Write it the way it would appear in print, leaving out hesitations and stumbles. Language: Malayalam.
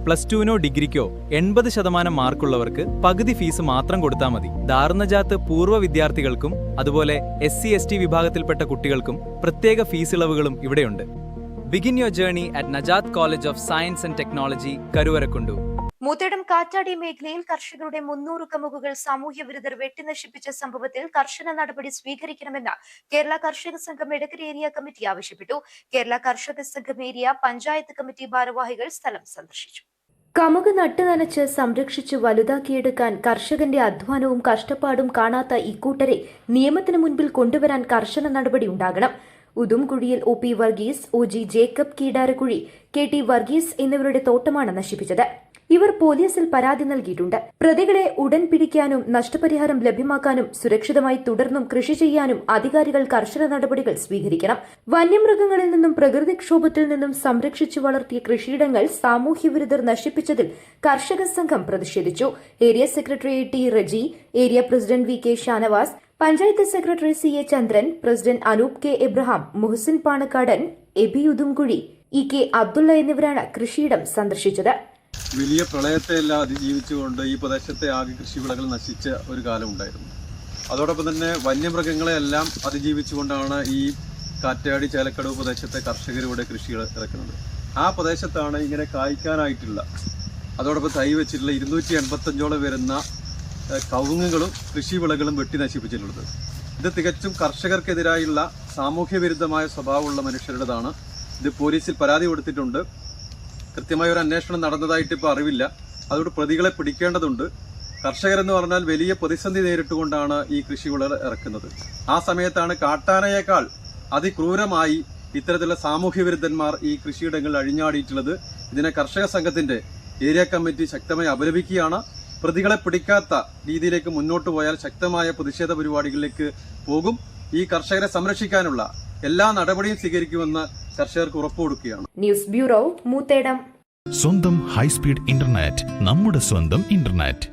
+2-നോ ഡിഗ്രിക്കോ 80% മാർക്കുള്ളവർക്ക് പകുതി ഫീസ് മാത്രം കൊടുത്താൽ മതി. ദാർനജാത്ത് പൂർവ്വ വിദ്യാർത്ഥികൾക്കും അതുപോലെ SC/ST വിഭാഗത്തിൽപ്പെട്ട കുട്ടികൾക്കും പ്രത്യേക ഫീസ് ഇളവുകളും ഇവിടെയുണ്ട്. Begin your journey at Najath college of science and technology, Karuvarakundu. Moothedam കാറ്റാടി മേഖലയിൽ കർഷകരുടെ 300 കമുകുകൾ സാമൂഹ്യ വിരുദ്ധർ വെട്ടിനശിപ്പിച്ച സംഭവത്തിൽ കർശന നടപടി സ്വീകരിക്കണമെന്ന് കേരള കർഷക സംഘം എടക്കര ഏരിയ കമ്മിറ്റി ആവശ്യപ്പെട്ടു. കേരള കർഷക സംഘം ഏരിയ പഞ്ചായത്ത് കമ്മിറ്റി ഭാരവാഹികൾ സ്ഥലം സന്ദർശിച്ചു. കമുക് നട്ടുനനച്ച് സംരക്ഷിച്ച് വലുതാക്കിയെടുക്കാൻ കർഷകന്റെ അധ്വാനവും കഷ്ടപ്പാടും കാണാത്ത ഇക്കൂട്ടരെ നിയമത്തിന് മുൻപിൽ കൊണ്ടുവരാൻ കർശന നടപടി ഉണ്ടാകണം. ഉദുംകുഴിയിൽ OP Varghese, OG Jacob Keedarakuzhi, KT Varghese എന്നിവരുടെ തോട്ടമാണ് നശിപ്പിച്ചത്. ഇവർ പോലീസിൽ പരാതി നൽകിയിട്ടുണ്ട്. പ്രതികളെ ഉടൻ പിടിക്കാനും നഷ്ടപരിഹാരം ലഭ്യമാക്കാനും സുരക്ഷിതമായി തുടർന്നും കൃഷി ചെയ്യാനും അധികാരികൾ കർശന നടപടികൾ സ്വീകരിക്കണം. വന്യമൃഗങ്ങളിൽ നിന്നും പ്രകൃതിക്ഷോഭത്തിൽ നിന്നും സംരക്ഷിച്ചു വളർത്തിയ കൃഷിയിടങ്ങൾ സാമൂഹ്യവിരുദ്ധർ നശിപ്പിച്ചതിൽ കർഷക സംഘം പ്രതിഷേധിച്ചു. Area secretary T Reji, area president VK Shanavas, panchayat secretary CA Chandran, president Anoop K Abraham, Muhsin Panakkadan, Abi Udumkuzhi, EK Abdulla എന്നിവരാണ് കൃഷിയിടം സന്ദർശിച്ചത്. വലിയ പ്രളയത്തെയെല്ലാം അതിജീവിച്ചുകൊണ്ട് ഈ പ്രദേശത്തെ ആകെ കൃഷിവിളകൾ നശിച്ച ഒരു കാലം ഉണ്ടായിരുന്നു. അതോടൊപ്പം തന്നെ വന്യമൃഗങ്ങളെയെല്ലാം അതിജീവിച്ചുകൊണ്ടാണ് ഈ കാറ്റാടി ചേലക്കടവ് പ്രദേശത്തെ കർഷകരിവിടെ കൃഷികൾ ഇറക്കുന്നത്. ആ പ്രദേശത്താണ് ഇങ്ങനെ കായ്ക്കാനായിട്ടുള്ള അതോടൊപ്പം തൈ വെച്ചിട്ടുള്ള 285ഓളം വരുന്ന കവുങ്ങുകളും കൃഷിവിളകളും വെട്ടി നശിപ്പിച്ചിട്ടുള്ളത്. ഇത് തികച്ചും കർഷകർക്കെതിരായുള്ള സാമൂഹ്യ വിരുദ്ധമായ സ്വഭാവമുള്ള മനുഷ്യരുടേതാണ്. ഇത് പോലീസിൽ പരാതി കൊടുത്തിട്ടുണ്ട്. കൃത്യമായ ഒരു അന്വേഷണം നടന്നതായിട്ട് ഇപ്പോൾ അറിവില്ല. അതുകൊണ്ട് പ്രതികളെ പിടിക്കേണ്ടതുണ്ട്. കർഷകരെന്ന് പറഞ്ഞാൽ വലിയ പ്രതിസന്ധി നേരിട്ടുകൊണ്ടാണ് ഈ കൃഷിവിളകൾ ഇറക്കുന്നത്. ആ സമയത്താണ് കാട്ടാനയേക്കാൾ അതിക്രൂരമായി ഇത്തരത്തിലുള്ള സാമൂഹ്യ വിരുദ്ധന്മാർ ഈ കൃഷിയിടങ്ങളിൽ അഴിഞ്ഞാടിയിട്ടുള്ളത്. ഇതിനെ കർഷക സംഘത്തിന്റെ ഏരിയ കമ്മിറ്റി ശക്തമായി അപലപിക്കുകയാണ്. പ്രതികളെ പിടിക്കാത്ത രീതിയിലേക്ക് മുന്നോട്ട് പോയാൽ ശക്തമായ പ്രതിഷേധ പരിപാടികളിലേക്ക് പോകും. ഈ കർഷകരെ സംരക്ഷിക്കാനുള്ള എല്ലാ നടപടിയും സ്വീകരിക്കുമെന്ന് കർഷകർക്ക് ഉറപ്പു കൊടുക്കുകയാണ്. News bureau, Moothedam. സ്വന്തം ഹൈസ്പീഡ് ഇന്റർനെറ്റ്, നമ്മുടെ സ്വന്തം ഇന്റർനെറ്റ്.